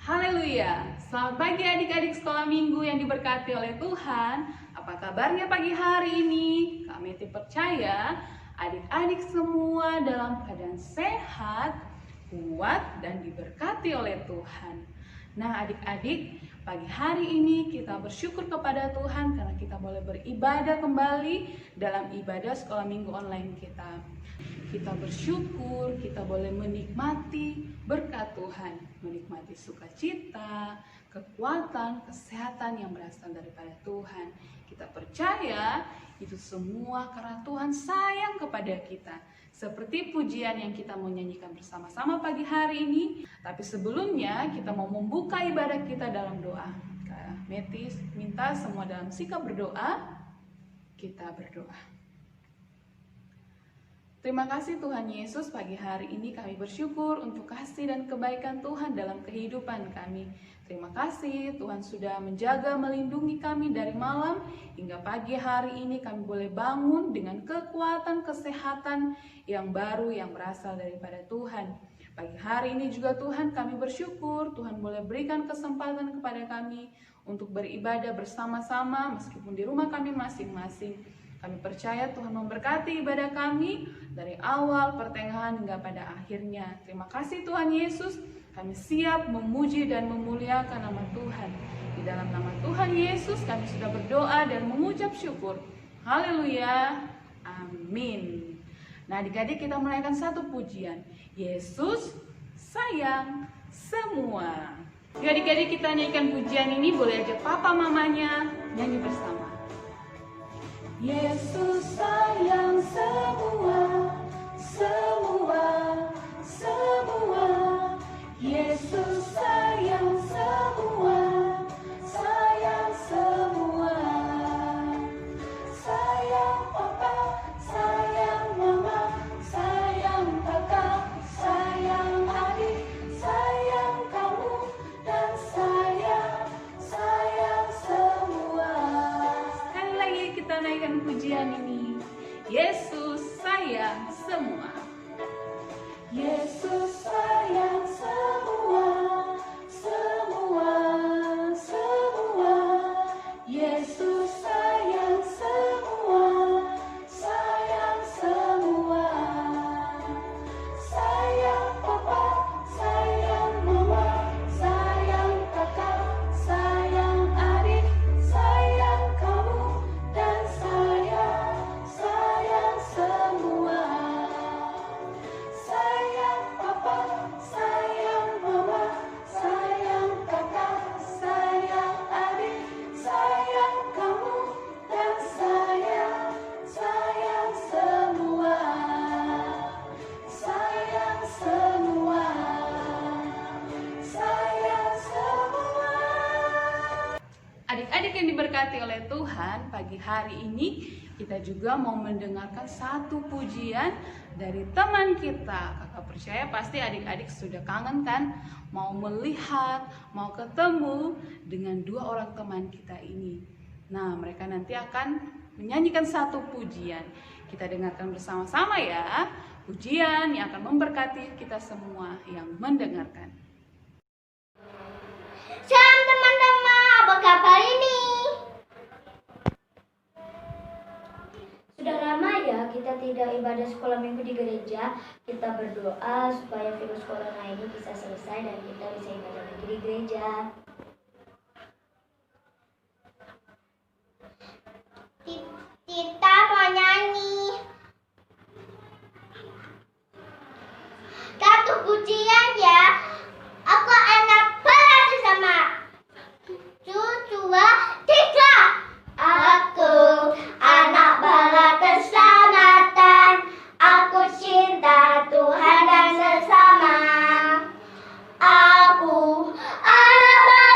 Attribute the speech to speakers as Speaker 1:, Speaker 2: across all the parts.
Speaker 1: Haleluya, selamat pagi adik-adik sekolah minggu yang diberkati oleh Tuhan. Apa kabarnya pagi hari ini? Kak Meti percaya adik-adik semua dalam keadaan sehat, kuat, dan diberkati oleh Tuhan. Nah adik-adik, pagi hari ini kita bersyukur kepada Tuhan karena kita boleh beribadah kembali dalam ibadah sekolah minggu online kita. Kita bersyukur, kita boleh menikmati berkat Tuhan, menikmati sukacita, kekuatan, kesehatan yang berasal daripada Tuhan. Kita percaya itu semua karena Tuhan sayang kepada kita. Seperti pujian yang kita mau nyanyikan bersama-sama pagi hari ini. Tapi sebelumnya kita mau membuka ibadah kita dalam doa. Kak Metis minta semua dalam sikap berdoa, kita berdoa. Terima kasih Tuhan Yesus, pagi hari ini kami bersyukur untuk kasih dan kebaikan Tuhan dalam kehidupan kami. Terima kasih Tuhan sudah menjaga, melindungi kami dari malam hingga pagi hari ini kami boleh bangun dengan kekuatan kesehatan yang baru yang berasal daripada Tuhan. Pagi hari ini juga Tuhan kami bersyukur Tuhan boleh berikan kesempatan kepada kami untuk beribadah bersama-sama meskipun di rumah kami masing-masing. Kami percaya Tuhan memberkati ibadah kami dari awal, pertengahan, hingga pada akhirnya. Terima kasih Tuhan Yesus, kami siap memuji dan memuliakan nama Tuhan. Di dalam nama Tuhan Yesus kami sudah berdoa dan mengucap syukur. Haleluya, amin. Nah adik-adik kita menaikkan satu pujian. Yesus sayang semua. Yuk adik-adik kita nyanyikan pujian ini, boleh ajak papa mamanya nyanyi bersama. Yesus sayang semua, semua, semua. Yesus sayang semua, sayang semua. Sayang papa, sayang mama, sayang kakak, sayang adik, sayang kamu, dan sayang semua. Sekali lagi kita naikkan pujian ini. Yesus sayang semua. Yesus sayang semua, semua, semua. Yesus sayang semua, sayang semua. Sayang papa, sayang mama, sayang kakak, sayang adik, sayang kamu, dan sayang semua. Sayang papa, sayang mama, sayang kakak, sayang adik, sayang kamu, dan sayang semua. Sayang semua. Sayang semua. Adik-adik yang diberkati oleh Tuhan, pagi hari ini kita juga mau mendengarkan satu pujian dari teman kita. Kakak percaya pasti adik-adik sudah kangen kan? Mau melihat, mau ketemu dengan dua orang teman kita ini. Nah, mereka nanti akan menyanyikan satu pujian. Kita dengarkan bersama-sama ya. Pujian yang akan memberkati kita semua yang mendengarkan.
Speaker 2: Shalom teman-teman, apa kabar ini? Sudah lama ya kita tidak ibadah sekolah minggu di gereja. Kita berdoa supaya virus corona ini bisa selesai dan kita bisa ibadah lagi di gereja. Kita mau nyanyi satu pujian ya. Aku anak bersama. 1, 2, 3. Aku anak bala keselamatan. Aku cinta Tuhan dan sesama. Aku anak bala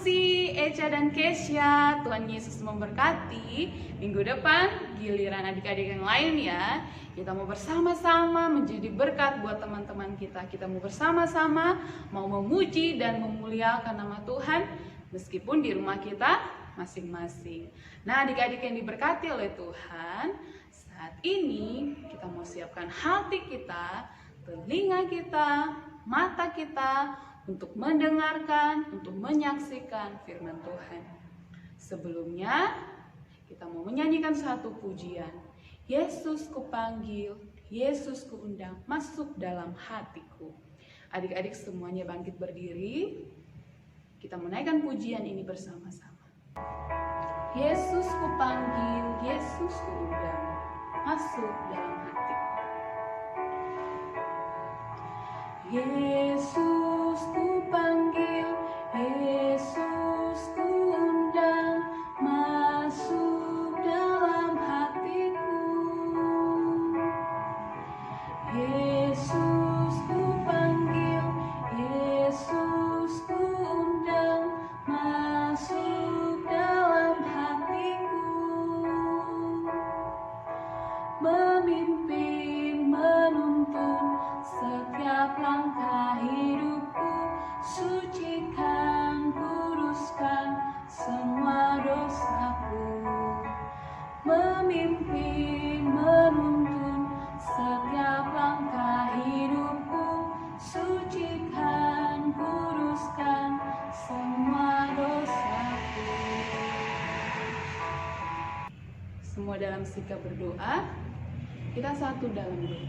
Speaker 1: kasih Echa dan Kesha. Tuhan Yesus memberkati. Minggu depan giliran adik-adik yang lain ya. Kita mau bersama-sama menjadi berkat buat teman-teman kita. Kita mau bersama-sama mau memuji dan memuliakan nama Tuhan meskipun di rumah kita masing-masing. Nah, adik-adik yang diberkati oleh Tuhan, saat ini kita mau siapkan hati kita, telinga kita, mata kita untuk mendengarkan, untuk menyaksikan firman Tuhan. Sebelumnya, kita mau menyanyikan satu pujian. Yesus kupanggil, Yesus kuundang, masuk dalam hatiku. Adik-adik semuanya bangkit berdiri. Kita menaikkan pujian ini bersama-sama. Yesus kupanggil, Yesus kuundang, masuk dalam hatiku. Yesus kupanggil, Yesus kuundang, masuk dalam hatiku. Yesus kupanggil, Yesus kuundang, masuk dalam hatiku. Memimpin, menuntun setiap langkah hidupku, sucikan, kuduskan semua dosaku. Memimpin, menuntun setiap langkah hidupku, sucikan, kuduskan semua dosaku. Semua dalam sikap berdoa, kita satu dalam doa.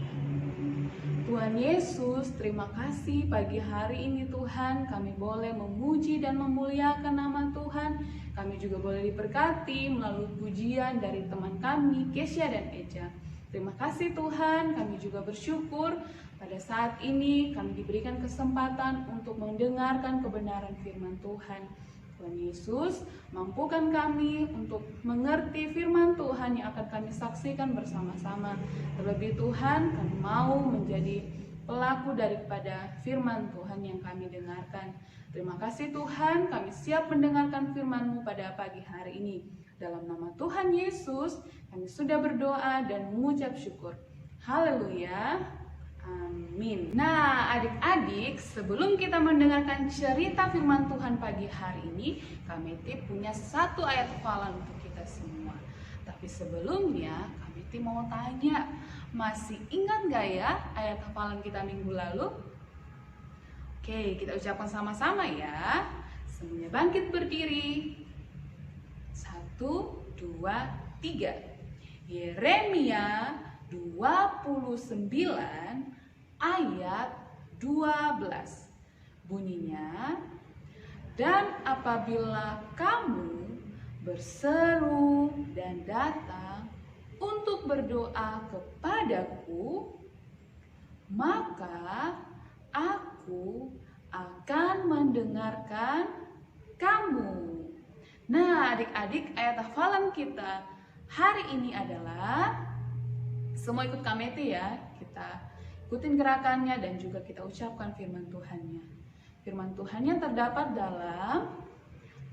Speaker 1: Tuhan Yesus, terima kasih pagi hari ini Tuhan, kami boleh memuji dan memuliakan nama Tuhan. Kami juga boleh diberkati melalui pujian dari teman kami, Kesha dan Echa. Terima kasih Tuhan, kami juga bersyukur pada saat ini kami diberikan kesempatan untuk mendengarkan kebenaran firman Tuhan. Tuhan Yesus, mampukan kami untuk mengerti firman Tuhan yang akan kami saksikan bersama-sama. Terlebih Tuhan, kami mau menjadi pelaku daripada firman Tuhan yang kami dengarkan. Terima kasih Tuhan, kami siap mendengarkan firman-Mu pada pagi hari ini. Dalam nama Tuhan Yesus, kami sudah berdoa dan mengucap syukur. Haleluya. Amin. Nah, adik-adik, sebelum kita mendengarkan cerita firman Tuhan pagi hari ini, kami punya satu ayat hafalan untuk kita semua. Tapi sebelumnya, kami mau tanya, masih ingat gak ya ayat hafalan kita minggu lalu? Oke, kita ucapkan sama-sama ya. Semuanya bangkit berdiri. 1, 2, 3. Yeremia 29 ayat 12 bunyinya, dan apabila kamu berseru dan datang untuk berdoa kepadaku, maka aku akan mendengarkan kamu. Nah, adik-adik, ayat hafalan kita hari ini adalah, semua ikut Kamete ya, kita ikutin gerakannya dan juga kita ucapkan firman Tuhannya. Firman Tuhannya terdapat dalam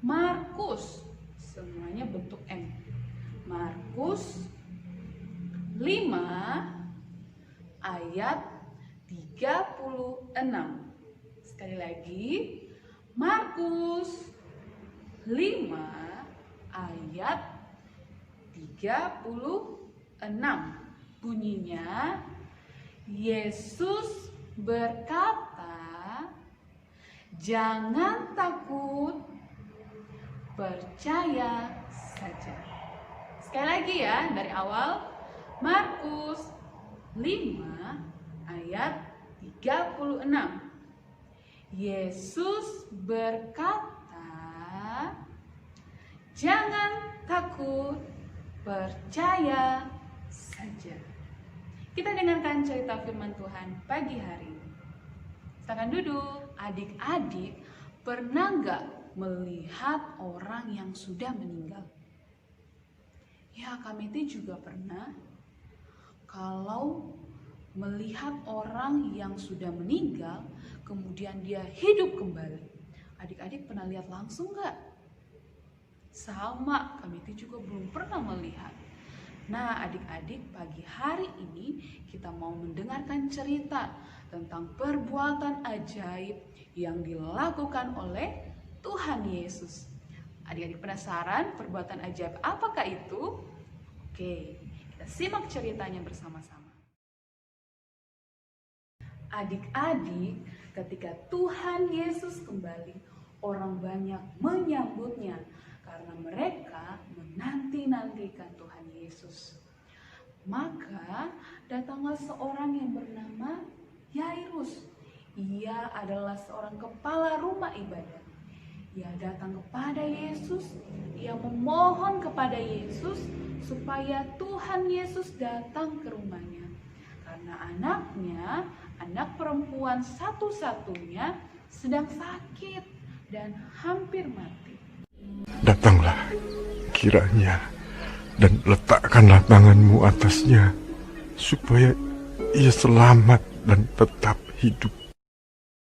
Speaker 1: Markus, semuanya bentuk M. Markus 5 ayat 36. Sekali lagi, Markus 5 ayat 36. Bunyinya, Yesus berkata, jangan takut, percaya saja. Sekali lagi ya, dari awal, Markus 5 ayat 36. Yesus berkata, jangan takut, percaya saja. Kita dengarkan cerita firman Tuhan pagi hari ini. Silakan duduk. Adik-adik, pernah nggak melihat orang yang sudah meninggal? Ya, kami juga pernah. Kalau melihat orang yang sudah meninggal, kemudian dia hidup kembali, Adik-adik pernah lihat langsung nggak? Sama, kami itu juga belum pernah melihat. Nah, adik-adik, pagi hari ini kita mau mendengarkan cerita tentang perbuatan ajaib yang dilakukan oleh Tuhan Yesus. Adik-adik penasaran perbuatan ajaib apakah itu? Oke, kita simak ceritanya bersama-sama. Adik-adik, ketika Tuhan Yesus kembali, orang banyak menyambutnya karena mereka menanti-nantikan Tuhan Yesus. Maka datanglah seorang yang bernama Yairus. Ia adalah seorang kepala rumah ibadah. Ia datang kepada Yesus, ia memohon kepada Yesus supaya Tuhan Yesus datang ke rumahnya. Karena anaknya, anak perempuan satu-satunya sedang sakit dan hampir mati.
Speaker 3: Datanglah kiranya dan letakkanlah tanganmu atasnya supaya ia selamat dan tetap hidup.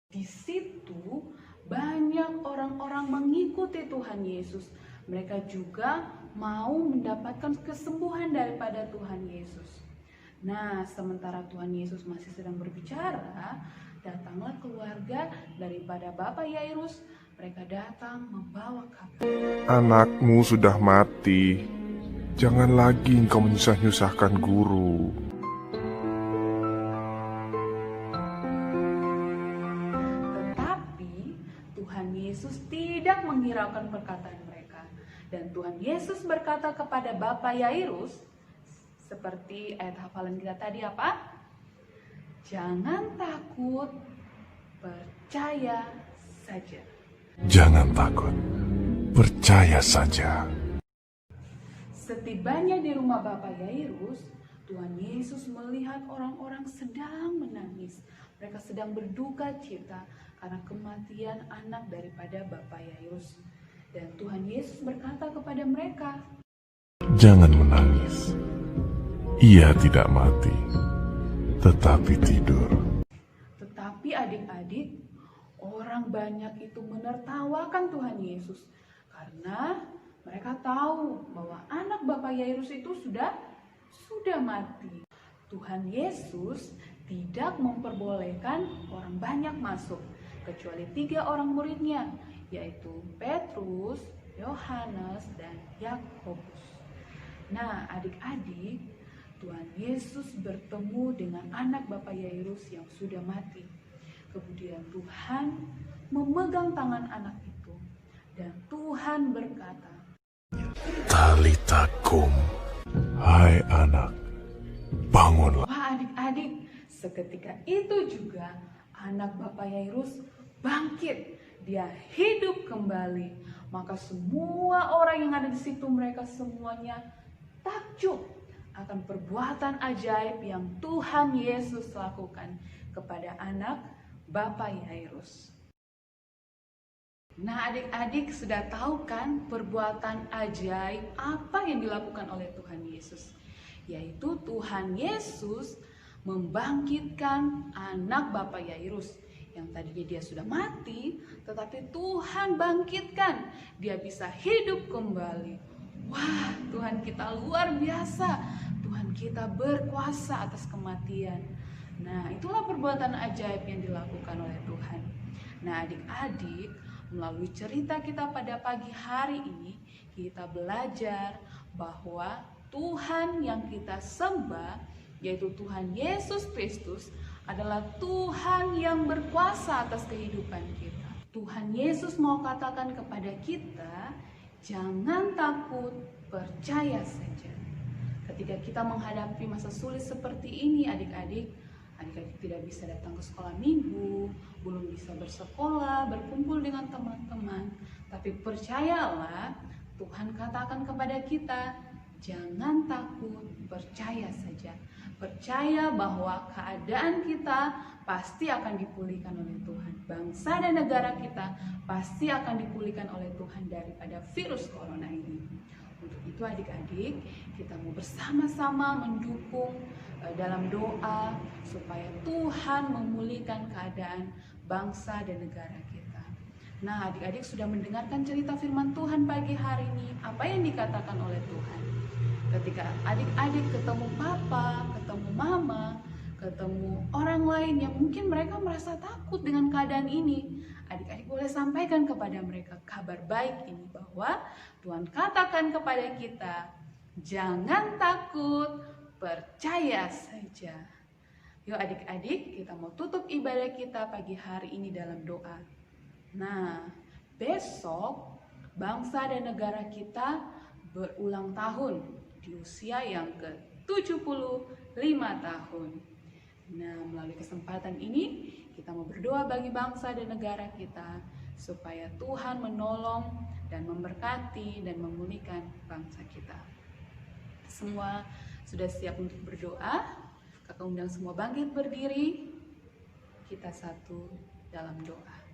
Speaker 1: Di situ banyak orang-orang mengikuti Tuhan Yesus. Mereka juga mau mendapatkan kesembuhan daripada Tuhan Yesus. Nah, sementara Tuhan Yesus masih sedang berbicara, datanglah keluarga daripada Bapak Yairus. Mereka datang membawa kabar.
Speaker 3: Anakmu sudah mati. Jangan lagi engkau menyusah-nyusahkan guru.
Speaker 1: Tetapi Tuhan Yesus tidak menghiraukan perkataan mereka. Dan Tuhan Yesus berkata kepada Bapak Yairus, seperti ayat hafalan kita tadi apa? Jangan takut, percaya saja.
Speaker 3: Jangan takut, percaya saja.
Speaker 1: Setibanya di rumah Bapak Yairus, Tuhan Yesus melihat orang-orang sedang menangis. Mereka sedang berduka cita karena kematian anak daripada Bapak Yairus. Dan Tuhan Yesus berkata kepada mereka,
Speaker 3: Jangan menangis. Ia tidak mati, tetapi tidur.
Speaker 1: Tetapi adik-adik, orang banyak itu menertawakan Tuhan Yesus karena mereka tahu bahwa anak Bapak Yairus itu sudah mati. Tuhan Yesus tidak memperbolehkan orang banyak masuk kecuali 3 orang muridnya, yaitu Petrus, Yohanes, dan Yakobus. Nah, adik-adik, Tuhan Yesus bertemu dengan anak Bapak Yairus yang sudah mati. Kemudian Tuhan memegang tangan anak itu dan Tuhan berkata,
Speaker 3: Talita kum, hai anak, bangunlah.
Speaker 1: wah adik-adik, seketika itu juga anak Bapak Yairus bangkit. Dia hidup kembali. Maka semua orang yang ada di situ, mereka semuanya takjub akan perbuatan ajaib yang Tuhan Yesus lakukan kepada anak Bapak Yairus. Nah, adik-adik sudah tahu kan perbuatan ajaib apa yang dilakukan oleh Tuhan Yesus? Yaitu Tuhan Yesus membangkitkan anak Bapak Yairus yang tadinya dia sudah mati, tetapi Tuhan bangkitkan. Dia bisa hidup kembali. Wah, Tuhan kita luar biasa. Tuhan kita berkuasa atas kematian. Nah, itulah perbuatan ajaib yang dilakukan oleh Tuhan. Nah, adik-adik, melalui cerita kita pada pagi hari ini, kita belajar bahwa Tuhan yang kita sembah, yaitu Tuhan Yesus Kristus, adalah Tuhan yang berkuasa atas kehidupan kita. Tuhan Yesus mau katakan kepada kita, jangan takut, percaya saja. Ketika kita menghadapi masa sulit seperti ini, adik-adik tidak bisa datang ke sekolah minggu, belum bisa bersekolah, berkumpul dengan teman-teman. Tapi percayalah, Tuhan katakan kepada kita, jangan takut, percaya saja. Percaya bahwa keadaan kita pasti akan dipulihkan oleh Tuhan. Bangsa dan negara kita pasti akan dipulihkan oleh Tuhan daripada virus corona ini. Untuk itu adik-adik, kita mau bersama-sama mendukung dalam doa supaya Tuhan memulihkan keadaan bangsa dan negara kita. Nah, adik-adik sudah mendengarkan cerita firman Tuhan pagi hari ini. Apa yang dikatakan oleh Tuhan? Ketika adik-adik ketemu papa, ketemu mama, ketemu orang lain yang mungkin mereka merasa takut dengan keadaan ini, adik-adik boleh sampaikan kepada mereka kabar baik ini, bahwa Tuhan katakan kepada kita, jangan takut, percaya saja. Yuk adik-adik, kita mau tutup ibadah kita pagi hari ini dalam doa. Nah, besok bangsa dan negara kita berulang tahun di usia yang ke-75 tahun. Nah, melalui kesempatan ini kita mau berdoa bagi bangsa dan negara kita supaya Tuhan menolong dan memberkati dan memulihkan bangsa kita. Semua sudah siap untuk berdoa? Kakak undang semua bangkit berdiri. Kita satu dalam doa.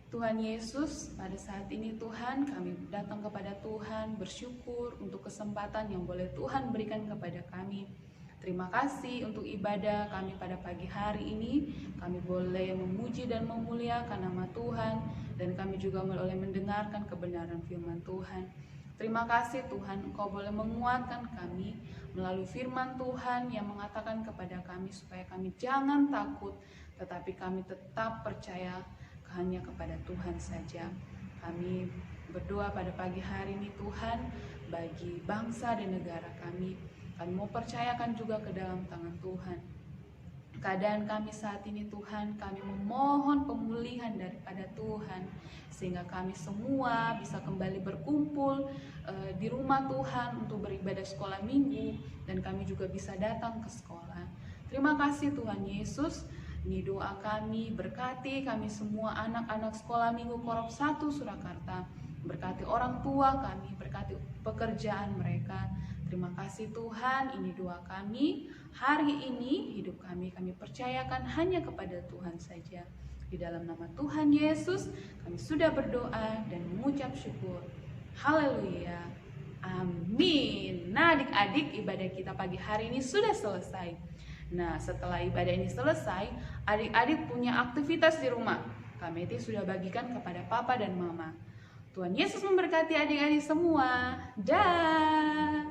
Speaker 1: Tuhan Yesus, pada saat ini Tuhan, kami datang kepada Tuhan bersyukur untuk kesempatan yang boleh Tuhan berikan kepada kami. Terima kasih untuk ibadah kami pada pagi hari ini. Kami boleh memuji dan memuliakan nama Tuhan, dan kami juga boleh mendengarkan kebenaran firman Tuhan. Terima kasih Tuhan, Engkau boleh menguatkan kami melalui firman Tuhan yang mengatakan kepada kami supaya kami jangan takut, tetapi kami tetap percaya hanya kepada Tuhan saja. Kami berdoa pada pagi hari ini Tuhan, bagi bangsa dan negara kami. Kami mau percayakan juga ke dalam tangan Tuhan. Keadaan kami saat ini Tuhan, kami memohon pemulihan daripada Tuhan, sehingga kami semua bisa kembali berkumpul di rumah Tuhan untuk beribadah sekolah minggu, dan kami juga bisa datang ke sekolah. Terima kasih Tuhan Yesus. Ini doa kami, berkati kami semua anak-anak sekolah minggu Korop 1 Surakarta. Berkati orang tua kami, berkati pekerjaan mereka. Terima kasih Tuhan, ini doa kami. Hari ini hidup kami percayakan hanya kepada Tuhan saja. Di dalam nama Tuhan Yesus, kami sudah berdoa dan mengucap syukur. Haleluya. Amin. Nah adik-adik, ibadah kita pagi hari ini sudah selesai. Nah, setelah ibadah ini selesai, adik-adik punya aktivitas di rumah. Kami sudah bagikan kepada papa dan mama. Tuhan Yesus memberkati adik-adik semua. Dah.